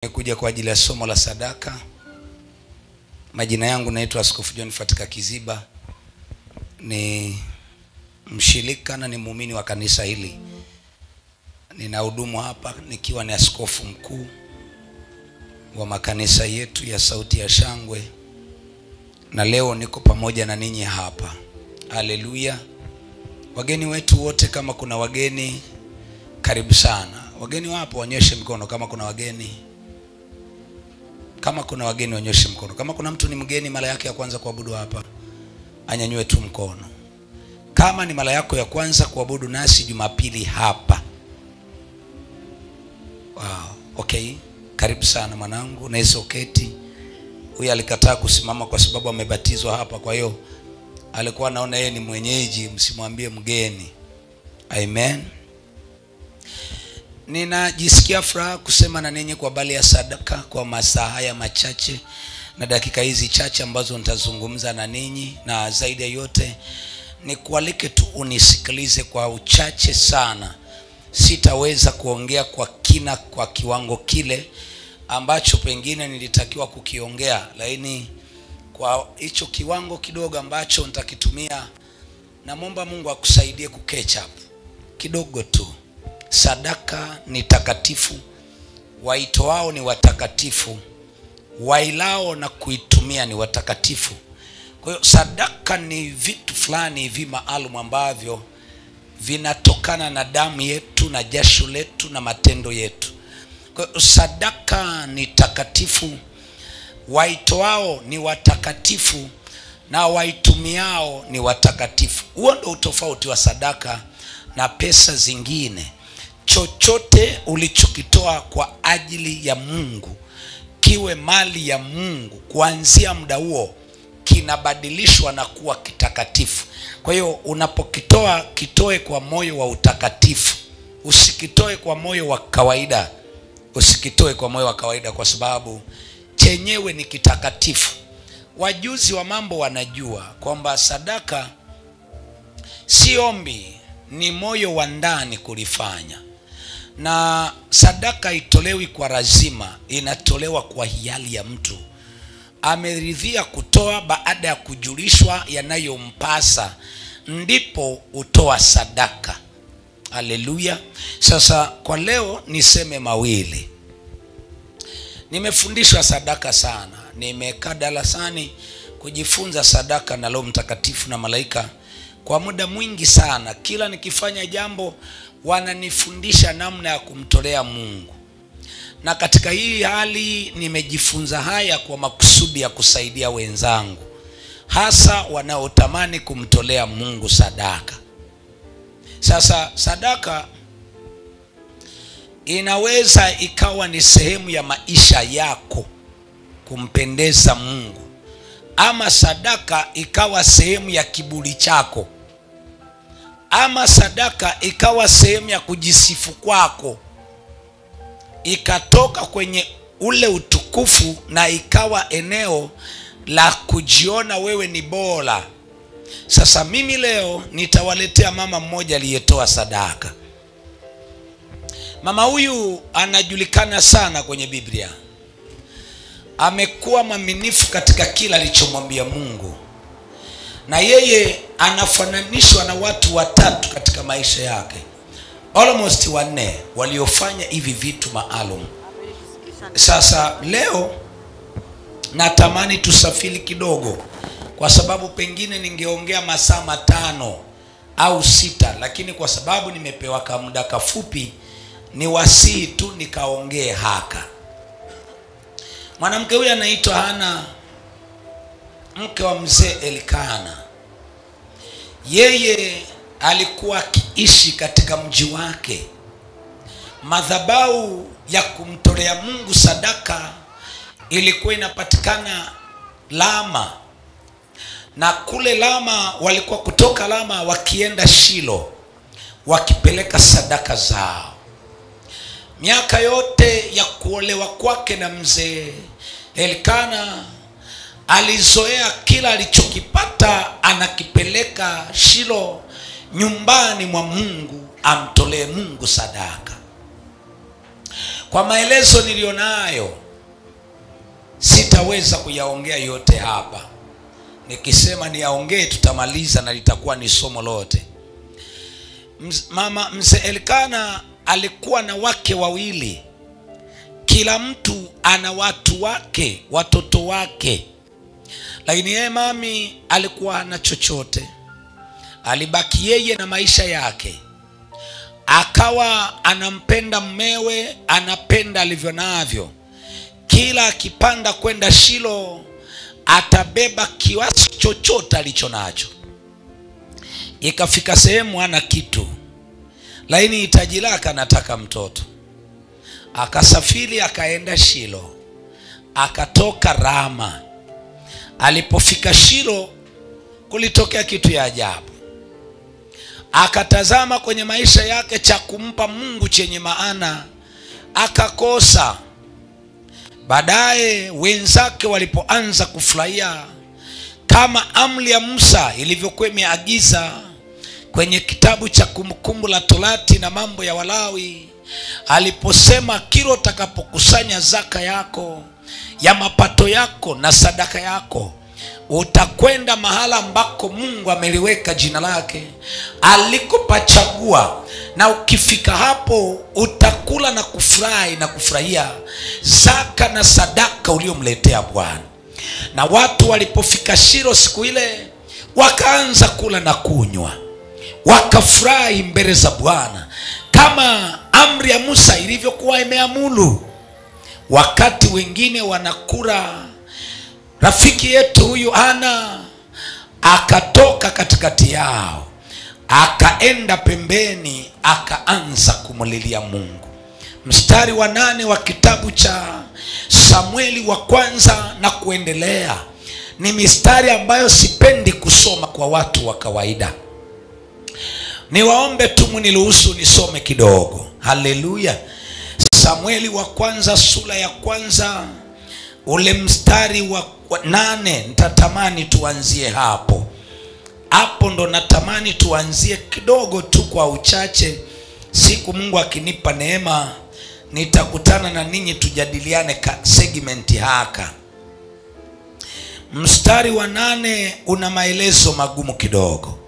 Nimekuja kwa ajili ya somo la sadaka. Majina yangu naitwa Askofu John Fatika Kiziba. Ni mshirika na ni muumini wa kanisa hili. Ninahudumu hapa nikiwa ni askofu mkuu wa makanisa yetu ya Sauti ya Shangwe. Na leo niko pamoja na ninyi hapa. Haleluya. Wageni wetu wote, kama kuna wageni, karibu sana. Wageni wapo, wanyoshe mkono kama kuna wageni. Kama kuna wageni wanyoshe mkono. Kama kuna mtu ni mgeni mara yake ya kwanza kuabudu hapa, anyanyue tu mkono. Kama ni mara yako ya kwanza kuabudu nasi Jumapili hapa. Wow, okay. Karibu sana mwanangu, naweza uketi. Huyu alikataa kusimama kwa sababu amebatizwa hapa, kwa hiyo alikuwa anaona yeye ni mwenyeji, msimwambie mgeni. Amen. Ninajisikia furaha kusema na ninyi kwa bali ya sadaka kwa masaa haya machache na dakika hizi chache ambazo nitazungumza na ninyi, na zaidi ya yote ni kualike tu unisikilize kwa uchache sana. Sitaweza kuongea kwa kina kwa kiwango kile ambacho pengine nilitakiwa kukiongea, lakini kwa hicho kiwango kidogo ambacho nitakitumia, naomba Mungu akusaidie kuketch up kidogo tu. Sadaka ni takatifu, waitoao ni watakatifu, wailao na kuitumia ni watakatifu. Kwa hiyo sadaka ni vitu fulani hivi maalum ambavyo vinatokana na damu yetu na jasho letu na matendo yetu. Kwa hiyo sadaka ni takatifu, waitoao ni watakatifu na waitumiao ni watakatifu. Huo ndio utofauti wa sadaka na pesa zingine. Chochote ulichokitoa kwa ajili ya Mungu kiwe mali ya Mungu, kuanzia muda huo kinabadilishwa na kuwa kitakatifu. Kwa hiyo unapokitoa, kitoe kwa moyo wa utakatifu. Usikitoe kwa moyo wa kawaida. Usikitoe kwa moyo wa kawaida, kwa sababu chenyewe ni kitakatifu. Wajuzi wa mambo wanajua kwamba sadaka si ombi, ni moyo wa ndani kulifanya. Na sadaka itolewi kwa lazima, inatolewa kwa hiari ya mtu. Ameridhia kutoa baada ya kujulishwa yanayompasa, ndipo utoa sadaka. Haleluya. Sasa kwa leo niseme mawili. Nimefundishwa sadaka sana. Nimekaa darasani kujifunza sadaka na Roho Mtakatifu na malaika kwa muda mwingi sana. Kila nikifanya jambo wananifundisha namna ya kumtolea Mungu. Na katika hii hali nimejifunza haya kwa makusudi ya kusaidia wenzangu, hasa wanaotamani kumtolea Mungu sadaka. Sasa sadaka inaweza ikawa ni sehemu ya maisha yako kumpendeza Mungu, ama sadaka ikawa sehemu ya kiburi chako, ama sadaka ikawa sehemu ya kujisifu kwako, ikatoka kwenye ule utukufu na ikawa eneo la kujiona wewe ni bora. Sasa mimi leo nitawaletea mama mmoja aliyetoa sadaka. Mama huyu anajulikana sana kwenye Biblia. Amekuwa mwaminifu katika kila alichomwambia Mungu. Na yeye anafananishwa na watu watatu katika maisha yake, almost wanne, waliofanya hivi vitu maalum. Sasa leo natamani tusafiri kidogo, kwa sababu pengine ningeongea masaa 5 au 6, lakini kwa sababu nimepewa kama muda kafupi, ni wasii tu nikaongee haka. Mwanamke huyu anaitwa Hana, mke wa mzee Elikana. Yeye alikuwa akiishi katika mji wake. Madhabahu ya kumtolea Mungu sadaka ilikuwa inapatikana Lama, na kule Lama walikuwa kutoka Lama wakienda Shilo wakipeleka sadaka zao. Miaka yote ya kuolewa kwake na mzee Elikana, alizoea kila alichokipata anakipeleka Shilo, nyumbani mwa Mungu, amtolee Mungu sadaka. Kwa maelezo nilionayo sitaweza kuyaongea yote hapa. Nikisema niyaongee tutamaliza na litakuwa ni somo lote. Mzee Elikana alikuwa na wake wawili. Kila mtu ana watu wake, watoto wake. Lakini yeye mami alikuwa hana chochote. Alibaki yeye na maisha yake. Akawa anampenda mmewe, anapenda alivyo navyo. Kila akipanda kwenda Shilo atabeba kiasi chochote alicho nacho. Ikafika sehemu hana kitu, lakini hitaji lake anataka mtoto. Akasafiri akaenda Shilo, akatoka Rama. Alipofika Shilo kulitokea kitu ya ajabu. Akatazama kwenye maisha yake cha kumpa Mungu chenye maana, akakosa. Baadaye wenzake walipoanza kufurahia kama amri ya Musa ilivyokuwa imeagiza kwenye kitabu cha Kumbukumbu la Torati na Mambo ya Walawi, aliposema kila utakapokusanya zaka yako ya mapato yako na sadaka yako, utakwenda mahala ambako Mungu ameliweka jina lake alikopachagua, na ukifika hapo utakula na kufurahi na kufurahia zaka na sadaka uliomletea Bwana. Na watu walipofika Shilo siku ile wakaanza kula na kunywa, wakafurahi mbele za Bwana kama amri ya Musa ilivyokuwa imeamuru. Wakati wengine wanakula, rafiki yetu huyu Hana akatoka katikati yao, akaenda pembeni, akaanza kumlilia Mungu. Mstari wa 8 wa kitabu cha Samueli wa kwanza na kuendelea ni mistari ambayo sipendi kusoma kwa watu wa kawaida. Niwaombe tu mniruhusu nisome kidogo. Haleluya. Samueli wa kwanza sura ya kwanza ule mstari wa 8, nitatamani tuanzie hapo. Hapo ndo natamani tuanzie kidogo tu kwa uchache. Siku Mungu akinipa neema nitakutana na ninyi tujadiliane segmenti haka. Mstari wa 8 una maelezo magumu kidogo.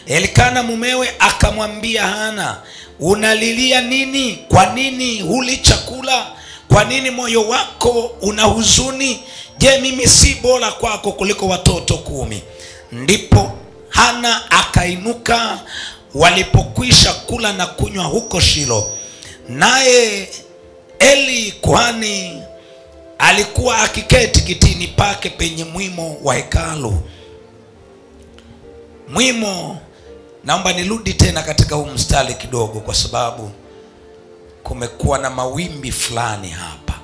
Elikana mumewe akamwambia Hana, unalilia nini? Kwa nini huli chakula? Kwa nini moyo wako una huzuni? Je, mimi si bora kwako kuliko watoto 10? Ndipo Hana akainuka walipokwisha kula na kunywa huko Shilo. Naye Eli kuhani alikuwa akiketi kitini pake penye mwimo wa hekalu. Mwimo, naomba nirudi tena katika huu mstari kidogo kwa sababu kumekuwa na mawimbi fulani hapa.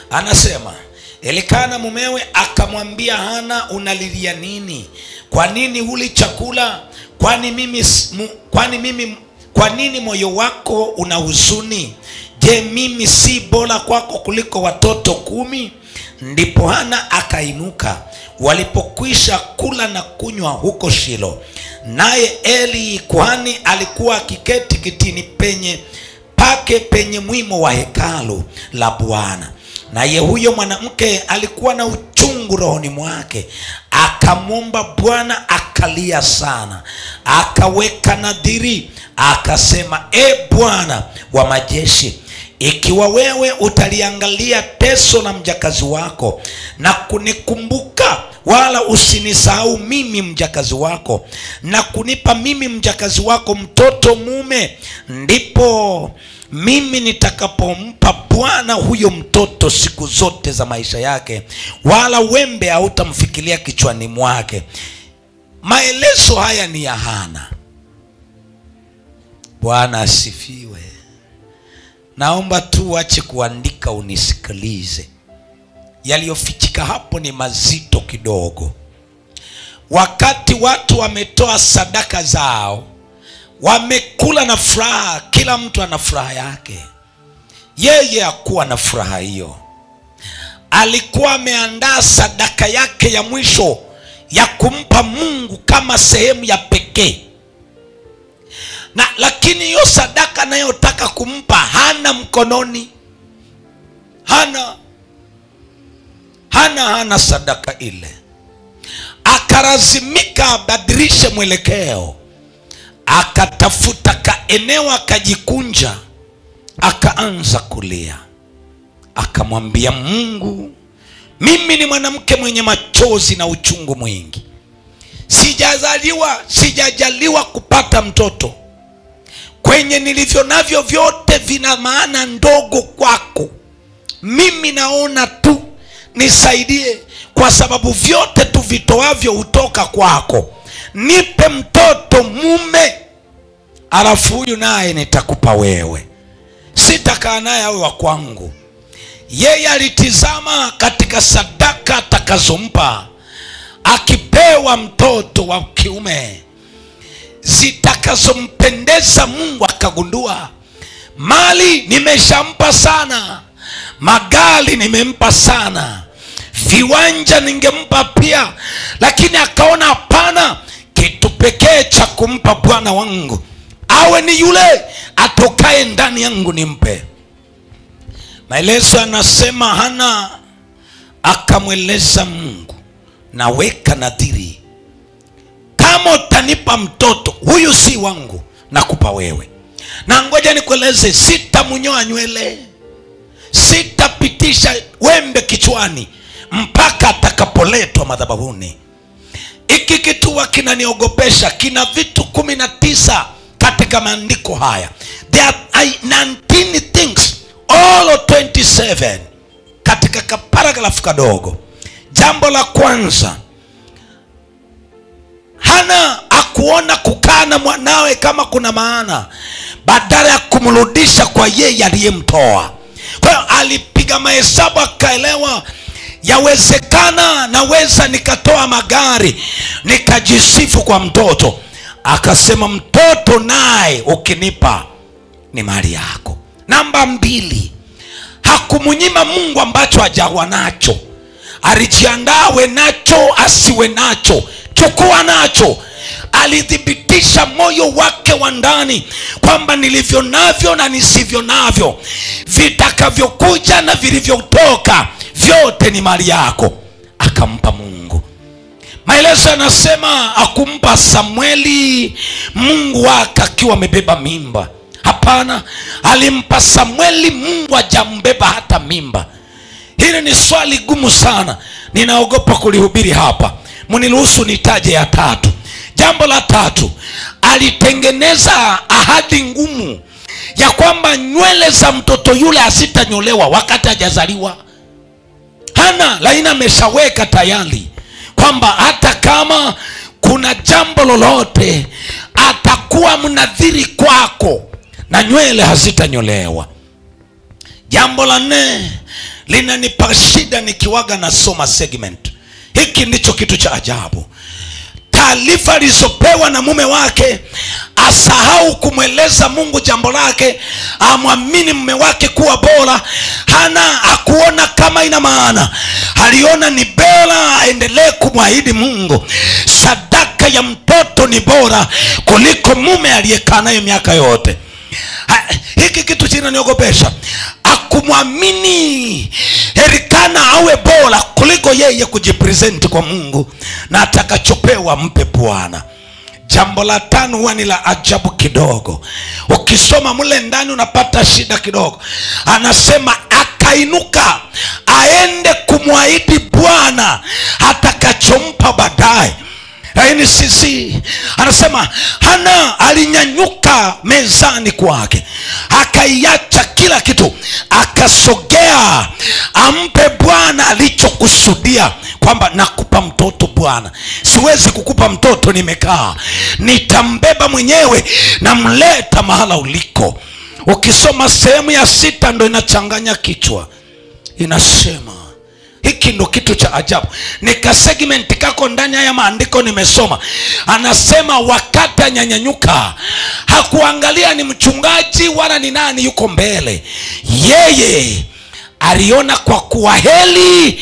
Anasema Elikana mumewe akamwambia Hana, unalilia nini? Kwa nini huli chakula? Kwa nini moyo wako una huzuni? Je, mimi si bora kwako kuliko watoto 10? Ndipo Hana akainuka walipokwisha kula na kunywa huko Shilo. Naye Eli kuhani alikuwa akiketi kitini penye mwimo wa hekalu la Bwana. Naye huyo mwanamke alikuwa na uchungu rohoni mwake, akamwomba Bwana, akalia sana, akaweka nadhiri, akasema, e Bwana wa majeshi, ikiwa wewe utaliangalia teso la mjakazi wako na kunikumbuka, wala usinisahau mimi mjakazi wako, na kunipa mimi mjakazi wako mtoto mume, ndipo mimi nitakapompa Bwana huyo mtoto siku zote za maisha yake, wala wembe hautamfikiria kichwani mwake. Maelezo haya ni ya Hana. Bwana asifiwe. Naomba tu ache kuandika unisikilize. Yaliyofichika hapo ni mazito kidogo. Wakati watu wametoa sadaka zao, wamekula na furaha, kila mtu ana furaha yake, yeye hakuwa na furaha hiyo. Alikuwa ameandaa sadaka yake ya mwisho ya kumpa Mungu kama sehemu ya pekee. lakini hiyo sadaka anayotaka kumpa hana mkononi. Hana sadaka ile. Akalazimika abadilishe mwelekeo. Akatafuta kaeneo, akajikunja, akaanza kulia. Akamwambia Mungu, mimi ni mwanamke mwenye machozi na uchungu mwingi. Sijajaliwa kupata mtoto. Kwenye nilivyo navyo vyote vina maana ndogo kwako. Mimi naona tu nisaidie, kwa sababu vyote tuvitoavyo hutoka kwako. Nipe mtoto mume, alafu huyu naye nitakupa wewe. Sitakaa naye awe wa kwangu. Yeye alitizama katika sadaka atakazompa. Akipewa mtoto wa kiume zitakazompendeza Mungu, akagundua mali nimeshampa sana, magari nimempa sana, viwanja ningempa pia, lakini akaona hapana, kitu pekee cha kumpa Bwana wangu awe ni yule atokaye ndani yangu nimpe. Maelezo yanasema Hana akamweleza Mungu, naweka nadhiri, kama utanipa mtoto huyu si wangu, nakupa wewe. Na ngoja nikueleze, sitamunyoa nywele, sitapitisha wembe kichwani mpaka atakapoletwa madhabahuni. Hiki kitu kinaniogopesha. Kina vitu 19 katika maandiko haya. There are 19 things, all 27 katika kaparagrafu kadogo. Jambo la kwanza, Hana akuona kukaa na mwanawe kama kuna maana, badala ya kumrudisha kwa yeye aliyemtoa. Kwa hiyo alipiga mahesabu, akaelewa yawezekana naweza nikatoa magari nikajisifu kwa mtoto. Akasema mtoto naye ukinipa ni mali yako. Namba 2, hakumunyima Mungu ambacho hajawa nacho. Alijiandaa we nacho asiwe nacho, chukua nacho. Alithibitisha moyo wake wa ndani kwamba nilivyo navyo na nisivyo navyo, vitakavyokuja na vilivyotoka, vyote ni mali yako. Akampa Mungu. Maelezo yanasema akumpa Samueli Mungu wake akiwa amebeba mimba. Hapana, alimpa Samueli Mungu hajambeba hata mimba. Hili ni swali gumu sana, ninaogopa kulihubiri hapa. Mniruhusu nitaje ya 3. Jambo la 3, alitengeneza ahadi ngumu ya kwamba nywele za mtoto yule hazitanyolewa wakati hajazaliwa. Hana laina ameshaweka tayari kwamba hata kama kuna jambo lolote atakuwa mnadhiri kwako na nywele hazitanyolewa. Jambo la 4 linanipa shida nikiwaga nasoma segment. Hiki ndicho kitu cha ajabu. Taarifa alizopewa na mume wake, asahau kumweleza Mungu jambo lake, amwamini mume wake kuwa bora. Hana akuona kama ina maana, aliona ni bora aendelee kumwahidi Mungu. Sadaka ya mtoto ni bora kuliko mume aliyekaa naye miaka yote. Hiki kitu kinaniogopesha. Akumwamini Elikana awe bora kuliko yeye kujipresent kwa Mungu na atakachopewa mpe Bwana. Jambo la 5 huwa ni la ajabu kidogo. Ukisoma mule ndani unapata shida kidogo. Anasema akainuka aende kumwahidi Bwana atakachompa baadaye. Lakini sisi anasema Hana alinyanyuka mezani kwake, akaiacha kila kitu, akasogea ampe Bwana alichokusudia, kwamba nakupa mtoto Bwana. Siwezi kukupa mtoto nimekaa, nitambeba mwenyewe na mleta mahala uliko. Ukisoma sehemu ya 6 ndo inachanganya kichwa. Inasema hiki ndo kitu cha ajabu. Nika segment kako ndani ya maandiko nimesoma. Anasema wakati anyanyanyuka hakuangalia ni mchungaji wala ni nani yuko mbele. Yeye aliona kwa kuwa heli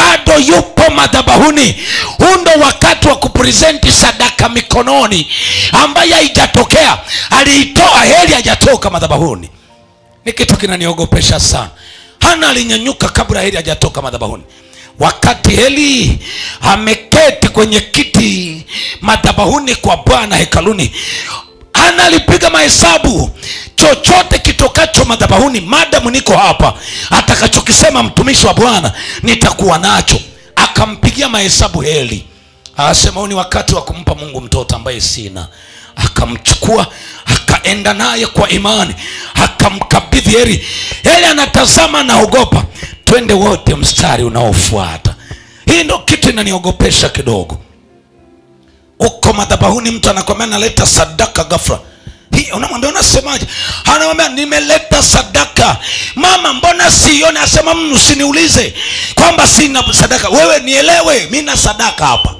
bado yupo madhabahuni. Huu ndo wakati wa kupresenti sadaka mikononi ambaye haijatokea. Aliitoa Heli, hajatoka madhabahuni. Ni kitu kinaniogopesha sana. Hana alinyanyuka kabla Heli hajatoka madhabahuni. Wakati Heli ameketi kwenye kiti madhabahuni kwa Bwana hekaluni, Hana alipiga mahesabu, chochote kitokacho madhabahuni, madamu niko hapa, atakachokisema mtumishi wa Bwana nitakuwa nacho. Akampigia mahesabu Heli, asema huu ni wakati wa kumpa Mungu mtoto ambaye sina. Akamchukua, akaenda naye kwa imani, akamkabidhi Heli. Heli anatazama, naogopa. Twende wote mstari unaofuata. Hii ndo kitu inaniogopesha kidogo. Uko madhabahuni, mtu anakwambia naleta sadaka ghafla. Hii unamwambia unasemaje? Anamwambia nimeleta sadaka. Mama, mbona sione? Asema usiniulize kwamba sina sadaka. Wewe nielewe, mimi na sadaka hapa.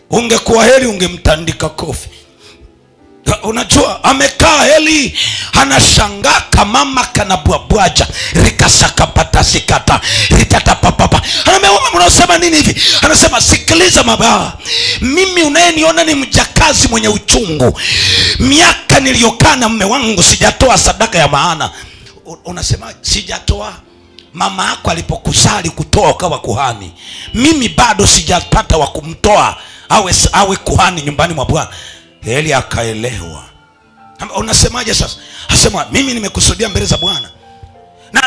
Ungekuwa Heli ungemtandika kofi. Unajua amekaa Heli anashangaa, kamama kanabwabwaja rikasakapata sikata ritata papa. Anamwambia unasema nini hivi? Anasema sikiliza mabaya, mimi unayeniona ni mjakazi mwenye uchungu. Miaka niliyokaa na mume wangu sijatoa sadaka ya maana. Unasema sijatoa? Mama yako alipokusali kutoa ukawa kuhani. Mimi bado sijapata wa kumtoa awe kuhani nyumbani mwa Bwana. Heli akaelewa. Unasemaje sasa? Asema mimi nimekusudia mbele za Bwana.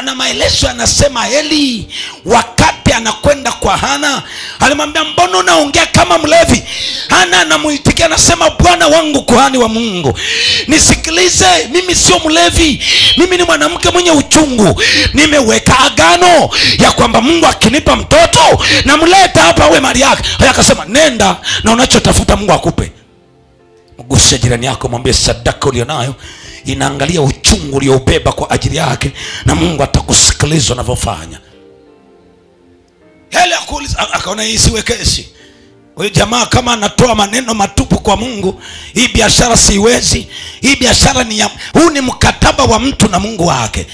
Na maelezo anasema Heli wakati anakwenda kwa Hana alimwambia mbona unaongea kama mlevi? Hana anamuitikia, anasema Bwana wangu kuhani wa Mungu, nisikilize, mimi sio mlevi, mimi ni mwanamke mwenye uchungu. Nimeweka agano ya kwamba Mungu akinipa mtoto namleta hapa awe mali yake. Haya, akasema nenda na unachotafuta Mungu akupe. Mguse jirani yako, mwambie sadaka ulionayo inaangalia uchungu ulioubeba kwa ajili yake, na Mungu atakusikiliza unavyofanya. Heli akaona hii siwe kesi. Huyu jamaa kama anatoa maneno matupu kwa Mungu, hii biashara siwezi. Hii biashara ni huu ni mkataba wa mtu na Mungu wake.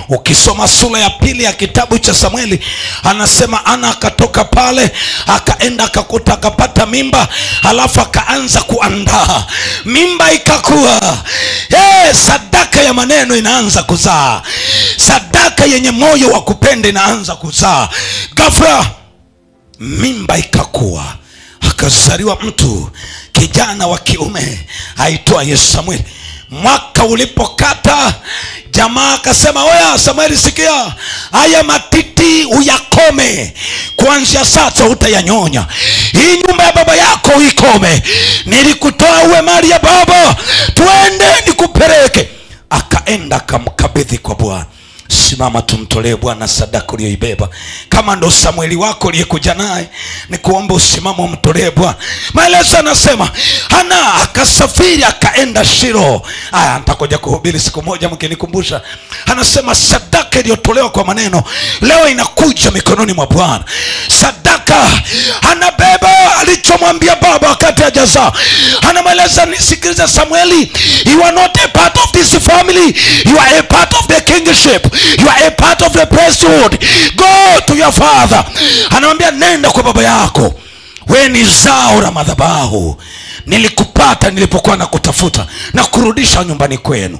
Ukisoma sura ya 2 ya kitabu cha Samueli, anasema Ana akatoka pale, akaenda akakuta, akapata mimba, alafu akaanza kuandaa. Mimba ikakua. Sadaka ya maneno inaanza kuzaa. Sadaka yenye moyo wa kupenda inaanza kuzaa. Ghafla mimba ikakua, akazaliwa mtu kijana wa kiume aitwa Samueli. Mwaka ulipokata, jamaa akasema oya Samueli, sikia, haya matiti uyakome, kuanzia sasa utayanyonya. Hii nyumba ya baba yako uikome. Nilikutoa uwe mali ya baba, twende nikupeleke. Akaenda akamkabidhi kwa Bwana. Simama tumtolee Bwana sadaka uliyoibeba. Kama ndo Samueli wako uliyekuja naye, ni kuomba usimame umtolee Bwana. Maelezo anasema Hana akasafiri akaenda Shilo. Nitakuja kuhubiri siku moja mkinikumbusha. Anasema sadaka iliyotolewa kwa maneno leo inakuja mikononi mwa Bwana. Sadaka anabeba alichomwambia baba wakati hajazaa. Anamweleza, nisikilize Samueli, you are not a part of this family, you are a part of the kingship, you are a part of the priesthood. Go to your father. Anamwambia nenda kwa baba yako, wewe ni zao la madhabahu. Nilikupata nilipokuwa nakutafuta na kurudisha nyumbani kwenu.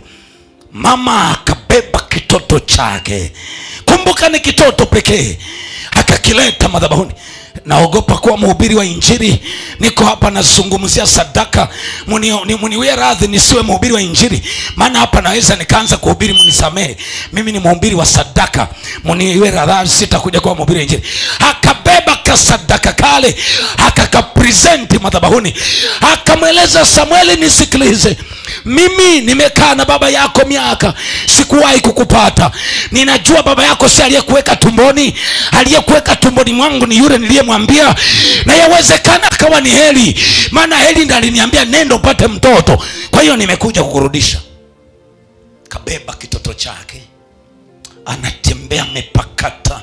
Mama akabeba kitoto chake, kumbuka ni kitoto pekee, akakileta madhabahuni. Naogopa kuwa mhubiri wa injili, niko hapa nazungumzia sadaka. Muniwe radhi nisiwe mhubiri wa injili, maana hapa naweza nikaanza kuhubiri, munisamehe. Mimi ni mhubiri wa sadaka, muniwe radhi, sitakuja kuwa mhubiri wa injili. Akabeba kasadaka kale, akakapresenti madhabahuni. Akamweleza Samueli, nisikilize, mimi nimekaa na baba yako miaka, sikuwahi kukupata. Ninajua baba yako si aliyekuweka tumboni. Aliyekuweka tumboni mwangu ni yule niliyemwambia, na yawezekana akawa ni Heli, maana Heli ndiye aliniambia nenda upate mtoto. Kwa hiyo nimekuja kukurudisha. Kabeba kitoto chake, anatembea amepakata,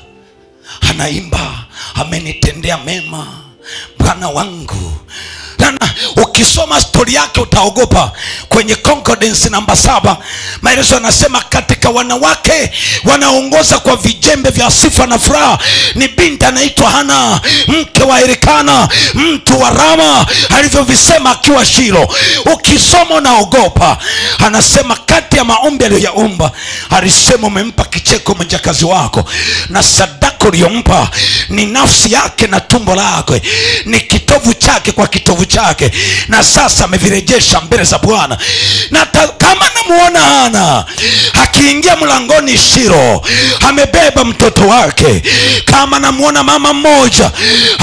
anaimba, amenitendea mema Bwana wangu. ukisoma story yake utaogopa. Kwenye concordance namba 7 maelezo yanasema katika wanawake wanaongoza kwa vijembe vya sifa na furaha ni binti anaitwa Hana, mke wa Elikana mtu wa Rama, alivyovisema akiwa Shilo. Ukisoma unaogopa. Anasema kati ya maombi aliyoyaomba alisema umempa kicheko mjakazi wako, na sadaka uliyompa ni nafsi yake na tumbo lake, ni kitovu chake kwa kitovu chake, na sasa amevirejesha mbele za Bwana. Na kama namuona Hana akiingia mlangoni Shilo amebeba mtoto wake, kama namuona mama mmoja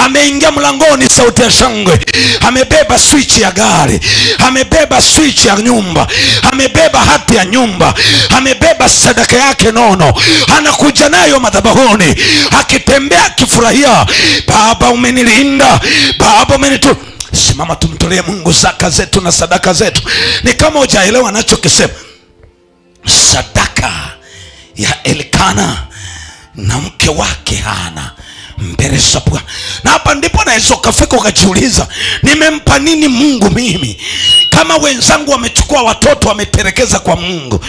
ameingia mlangoni sauti ya shangwe, amebeba switch ya gari, amebeba switch ya nyumba, amebeba hati ya nyumba, amebeba sadaka yake nono, anakuja nayo madhabahuni akitembea akifurahia, Baba umenilinda, Baba umenitu. Simama tumtolee Mungu zaka zetu na sadaka zetu. Ni kama hujaelewa anachokisema. Sadaka ya Elikana na mke wake Hana mbele za Bwana. Na hapa ndipo naweza ukafika ukajiuliza, nimempa nini Mungu mimi? Kama wenzangu wamechukua watoto wametelekeza kwa Mungu,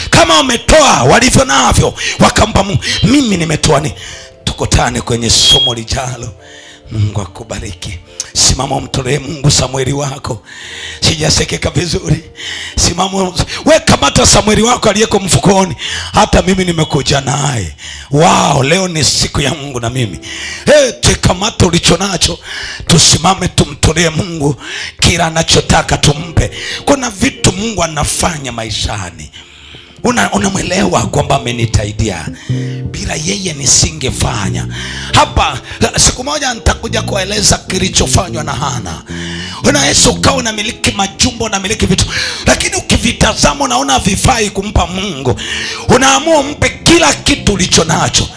kama wametoa walivyo navyo wakampa Mungu, mimi nimetoa nini? Tukutane kwenye somo lijalo. Mungu akubariki. Simama umtolee Mungu Samueli wako. Sijasekeka vizuri. Simama weka mata Samueli wako aliyeko mfukoni. Hata mimi nimekuja naye. Wow, leo ni siku ya Mungu na mimi. Teka mata ulicho nacho. Tusimame tumtolee Mungu kila anachotaka tumpe. Kuna vitu Mungu anafanya maishani. Unamwelewa kwamba amenitaidia, bila yeye nisingefanya. Hapa siku moja nitakuja kueleza kilichofanywa na Hana. Unaweza ukawa unamiliki majumbo, unamiliki vitu, lakini ukivitazama unaona vifai kumpa Mungu. Unaamua umpe kila kitu ulicho nacho.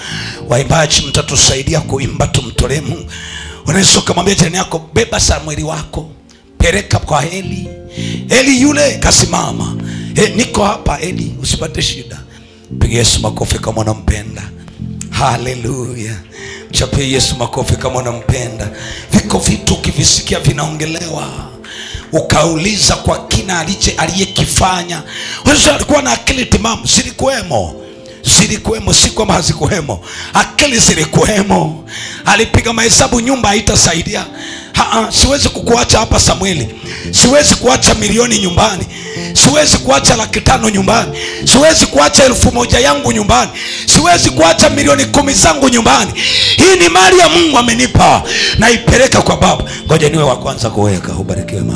Waimbaji mtatusaidia kuimba tumtolee Mungu. Unaweza kumwambia jirani yako, beba Samueli wako, peleka kwa Eli. Eli yule kasimama. Niko hapa Eli, usipate shida. Pigia Yesu makofi kama unampenda. Haleluya. Chapia Yesu makofi kama unampenda. Viko vitu ukivisikia vinaongelewa, ukauliza kwa kina aliyekifanya. Wewe alikuwa na akili timamu, zilikuwemo, si kwamba hazikuwemo. Akili zilikuwemo. Alipiga mahesabu nyumba haitasaidia. Siwezi kukuacha hapa Samueli. Siwezi kuacha milioni nyumbani. Siwezi kuacha 500,000 nyumbani. Siwezi kuacha 1,000 yangu nyumbani. Siwezi kuacha milioni 10 zangu nyumbani. Hii ni mali ya Mungu amenipa, naipeleka kwa Baba. Ngoja niwe wa kwanza kuweka. Ubarikiwe mama.